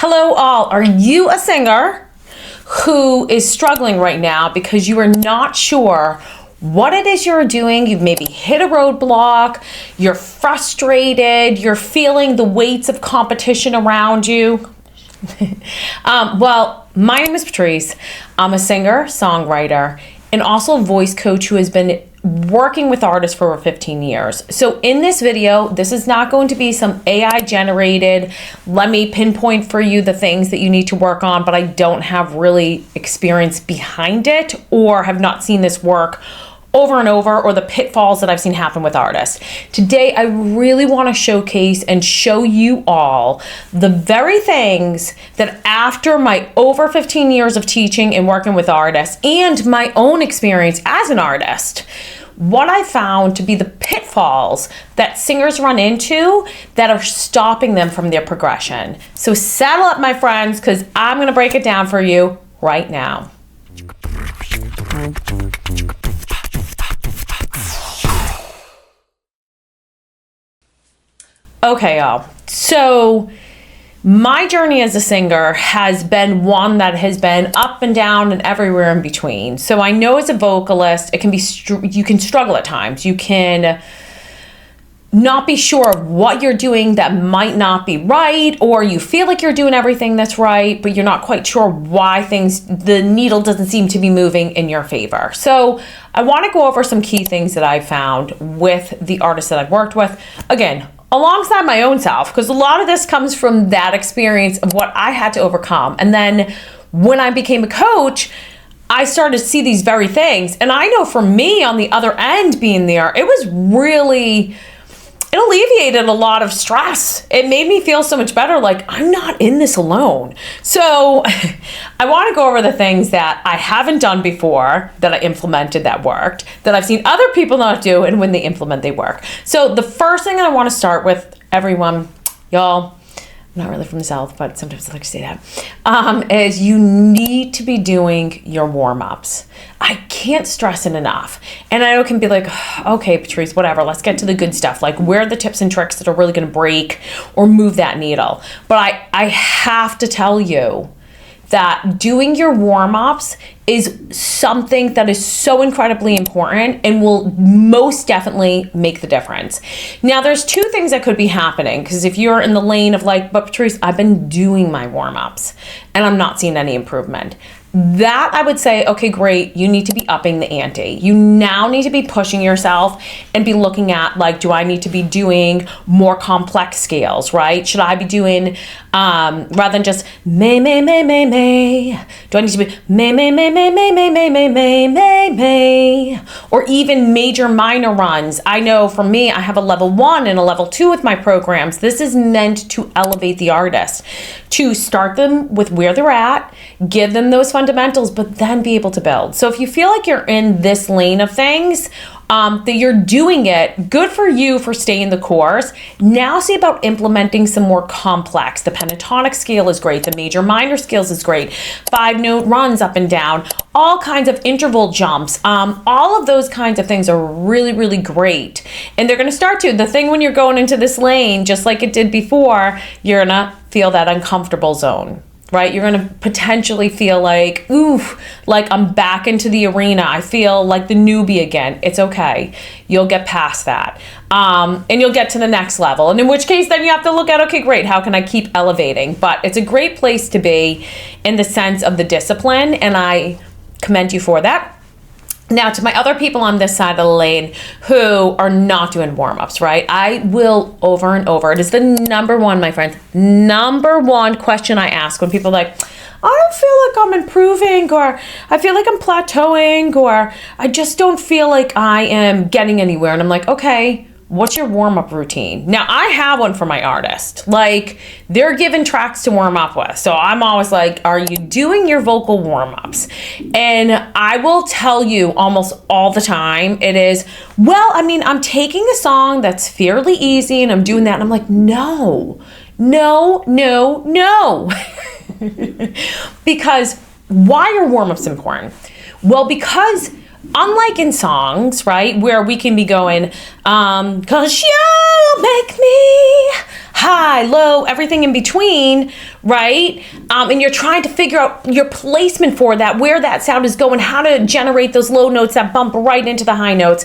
Hello all, are you a singer who is struggling right now because you are not sure what it is you're doing? You've maybe hit a roadblock, you're frustrated, you're feeling the weights of competition around you. Well, my name is Patrice. I'm a singer, songwriter, and also a voice coach who has been working with artists for over 15 years. So in this video, this is not going to be some AI generated, let me pinpoint for you the things that you need to work on, but I don't have really experience behind it or have not seen this work over and over, or the pitfalls that I've seen happen with artists. Today, I really want to showcase and show you all the very things that after my over 15 years of teaching and working with artists and my own experience as an artist, what I found to be the pitfalls that singers run into that are stopping them from their progression. So saddle up, my friends, because I'm going to break it down for you right now. Okay, y'all. So my journey as a singer has been one that has been up and down and everywhere in between. So I know as a vocalist, it can be you can struggle at times. You can not be sure of what you're doing that might not be right, or you feel like you're doing everything that's right, but you're not quite sure why the needle doesn't seem to be moving in your favor. So I want to go over some key things that I found with the artists that I've worked with. Again, alongside my own self, because a lot of this comes from that experience of what I had to overcome. And then when I became a coach, I started to see these very things. And I know for me on the other end being there, it alleviated a lot of stress. It made me feel so much better, like I'm not in this alone. So I want to go over the things that I haven't done before, that I implemented that worked, that I've seen other people not do, and when they implement, they work. So the first thing that I want to start with, everyone, y'all, I'm not really from the South, but sometimes I like to say that, is you need to be doing your warm-ups. I can't stress it enough. And I know it can be like, okay, Patrice, whatever, let's get to the good stuff. Like, where are the tips and tricks that are really going to break or move that needle? But I have to tell you that doing your warm-ups is something that is so incredibly important and will most definitely make the difference. Now, there's two things that could be happening, because if you're in the lane of like, but Patrice, I've been doing my warm-ups and I'm not seeing any improvement. That I would say, okay, great, you need to be upping the ante. You now need to be pushing yourself and be looking at, like, do I need to be doing more complex scales, right? Should I be doing, rather than just may, do I need to be may, or even major minor runs? I know for me, I have a level 1 and a level 2 with my programs. This is meant to elevate the artist, to start them with where they're at, give them those fundamentals, but then be able to build. So if you feel like you're in this lane of things, that you're doing it, good for you for staying the course. Now see about implementing some more complex. The pentatonic scale is great. The major minor scales is great. 5-note runs up and down, all kinds of interval jumps. All of those kinds of things are really, really great. And they're going to start to, the thing when you're going into this lane, just like it did before, you're going to feel that uncomfortable zone. Right? You're going to potentially feel like, oof, like I'm back into the arena. I feel like the newbie again. It's okay. You'll get past that. And you'll get to the next level. And in which case, then you have to look at, okay, great, how can I keep elevating? But it's a great place to be in the sense of the discipline. And I commend you for that. Now, to my other people on this side of the lane who are not doing warm-ups, right? I will over and over. It is the number one, my friends, number one question I ask when people are like, I don't feel like I'm improving, or I feel like I'm plateauing, or I just don't feel like I am getting anywhere. And I'm like, okay, what's your warm-up routine? Now, I have one for my artist. Like, they're given tracks to warm up with. So I'm always like, are you doing your vocal warm-ups? And I will tell you almost all the time, it is, well, I mean, I'm taking a song that's fairly easy and I'm doing that. And I'm like, no. Because why are warm-ups important? Well, because unlike in songs, right, where we can be going, 'cause you make me high, low, everything in between, right? And you're trying to figure out your placement for that, where that sound is going, how to generate those low notes that bump right into the high notes.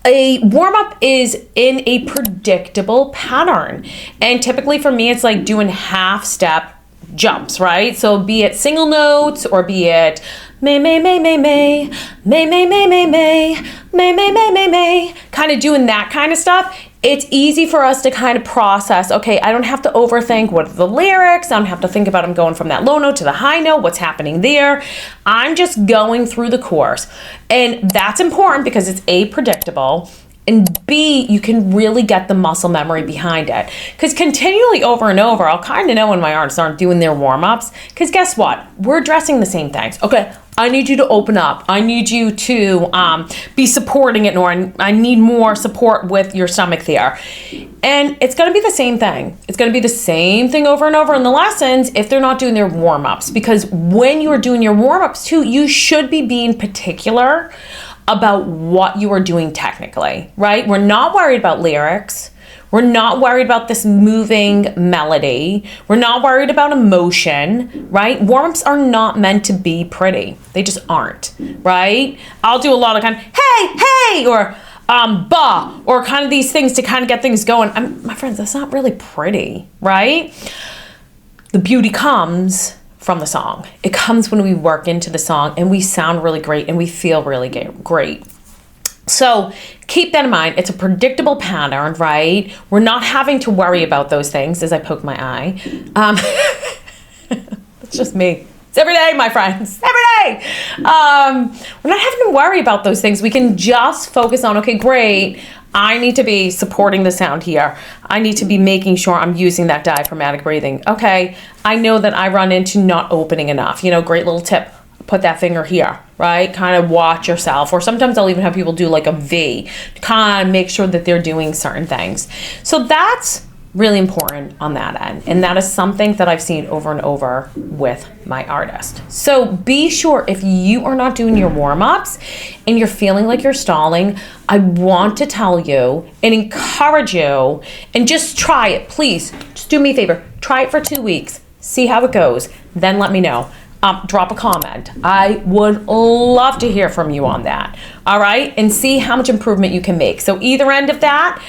A warm-up is in a predictable pattern. And typically for me, it's like doing half-step jumps, right? So be it single notes or be it may, kind of doing that kind of stuff. It's easy for us to kind of process, okay, I don't have to overthink what are the lyrics. I don't have to think about them going from that low note to the high note, what's happening there. I'm just going through the course. And that's important because it's A, predictable, and B, you can really get the muscle memory behind it. Because continually over and over, I'll kind of know when my artists aren't doing their warm-ups. Because guess what? We're addressing the same things. Okay, I need you to open up. I need you to be supporting it more. I need more support with your stomach there. And it's going to be the same thing. It's going to be the same thing over and over in the lessons if they're not doing their warm-ups. Because when you are doing your warm-ups too, you should be being particular about what you are doing technically, right? We're not worried about lyrics. We're not worried about this moving melody. We're not worried about emotion, right? Warm-ups are not meant to be pretty. They just aren't, right? I'll do a lot of kind of, hey, or bah, or kind of these things to kind of get things going. My friends, that's not really pretty, right? The beauty comes from the song. It comes when we work into the song and we sound really great and we feel really great. So keep that in mind. It's a predictable pattern, right? We're not having to worry about those things as I poke my eye. It's just me. It's every day, my friends, every day. We're not having to worry about those things. We can just focus on, okay, great. I need to be supporting the sound here. I need to be making sure I'm using that diaphragmatic breathing. Okay, I know that I run into not opening enough. You know, great little tip. Put that finger here, right? Kind of watch yourself. Or sometimes I'll even have people do like a V to kind of make sure that they're doing certain things. So that's really important on that end. And that is something that I've seen over and over with my artist. So be sure if you are not doing your warm-ups and you're feeling like you're stalling, I want to tell you and encourage you and just try it. Please, just do me a favor. Try it for 2 weeks. See how it goes. Then let me know. Drop a comment. I would love to hear from you on that. All right. And see how much improvement you can make. So either end of that,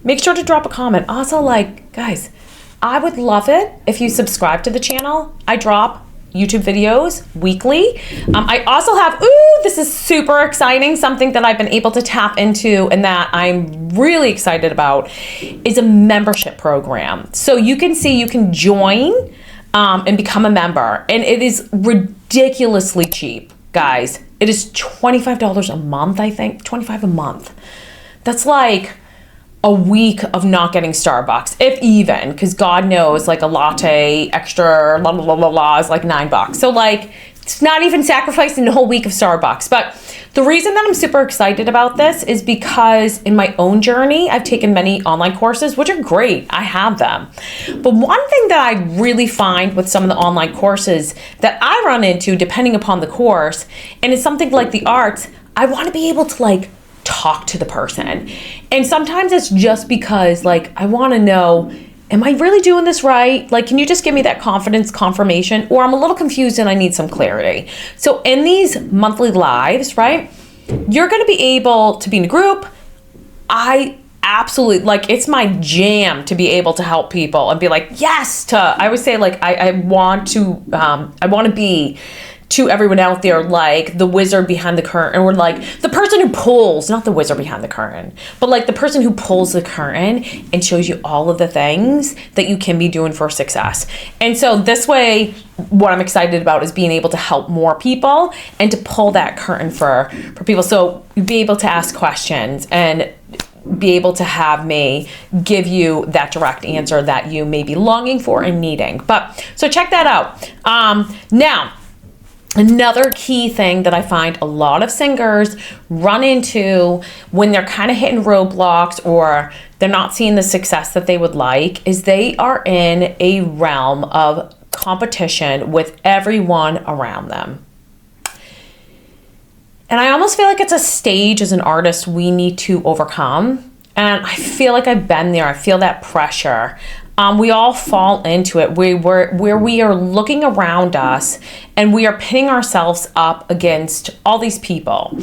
make sure to drop a comment. Also, like, guys, I would love it if you subscribe to the channel. I drop YouTube videos weekly. I also have, this is super exciting, something that I've been able to tap into and that I'm really excited about is a membership program. So you can join and become a member. And it is ridiculously cheap, guys. It is $25 a month, I think. $25 a month. That's like a week of not getting Starbucks, if even, because God knows, like a latte extra, is like $9. So like, it's not even sacrificing the whole week of Starbucks. But the reason that I'm super excited about this is because in my own journey, I've taken many online courses, which are great. I have them. But one thing that I really find with some of the online courses that I run into, depending upon the course, and it's something like the arts, I want to be able to like talk to the person. And sometimes it's just because like, I want to know, am I really doing this right? Like, can you just give me that confirmation? Or I'm a little confused and I need some clarity. So in these monthly lives, right, you're going to be able to be in a group. I absolutely, like, it's my jam to be able to help people and be like, yes, I always say like, I want to be to everyone out there like the wizard behind the curtain, or like the person who pulls, not the wizard behind the curtain, but like the person who pulls the curtain and shows you all of the things that you can be doing for success. And so this way, what I'm excited about is being able to help more people and to pull that curtain for people. So you'll be able to ask questions and be able to have me give you that direct answer that you may be longing for and needing. But so check that out. Now, another key thing that I find a lot of singers run into when they're kind of hitting roadblocks or they're not seeing the success that they would like is they are in a realm of competition with everyone around them. And I almost feel like it's a stage as an artist we need to overcome. And I feel like I've been there. I feel that pressure. We all fall into it where we are looking around us and we are pitting ourselves up against all these people.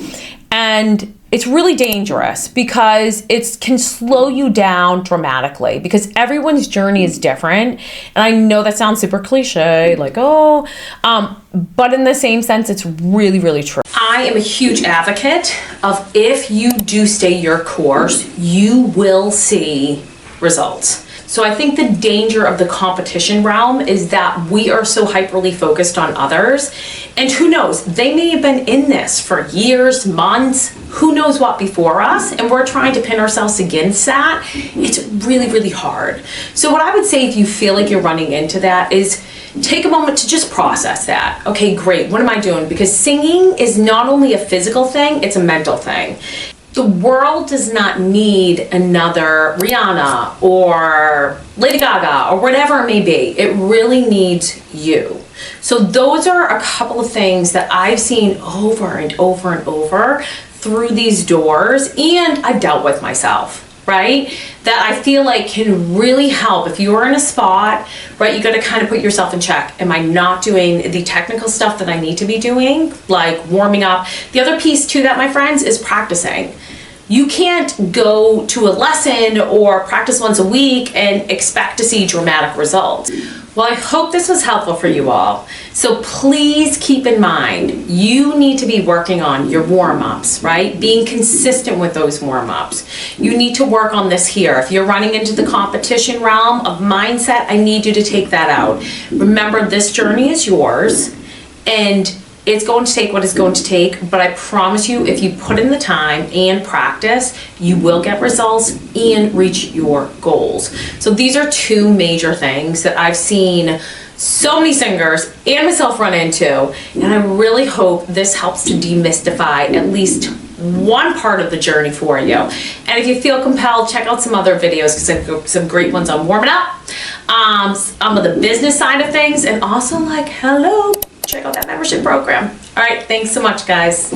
And it's really dangerous because it can slow you down dramatically because everyone's journey is different. And I know that sounds super cliche, like, but in the same sense, it's really, really true. I am a huge advocate of if you do stay your course, you will see results. So I think the danger of the competition realm is that we are so hyperly focused on others. And who knows, they may have been in this for years, months, who knows what before us, and we're trying to pin ourselves against that. It's really, really hard. So what I would say if you feel like you're running into that is take a moment to just process that. Okay, great, what am I doing? Because singing is not only a physical thing, it's a mental thing. The world does not need another Rihanna or Lady Gaga or whatever it may be. It really needs you. So those are a couple of things that I've seen over and over and over through these doors, and I've dealt with myself, right? That I feel like can really help. If you are in a spot, right, you got to kind of put yourself in check. Am I not doing the technical stuff that I need to be doing, like warming up? The other piece to that, my friends, is practicing. You can't go to a lesson or practice once a week and expect to see dramatic results. Well, I hope this was helpful for you all. So please keep in mind, you need to be working on your warm-ups, right? Being consistent with those warm-ups. You need to work on this here. If you're running into the competition realm of mindset, I need you to take that out. Remember, this journey is yours, and it's going to take what it's going to take, but I promise you, if you put in the time and practice, you will get results and reach your goals. So these are two major things that I've seen so many singers and myself run into, and I really hope this helps to demystify at least one part of the journey for you. And if you feel compelled, check out some other videos because I've got some great ones on warming up, some of the business side of things, and also check out that membership program. All right, thanks so much, guys.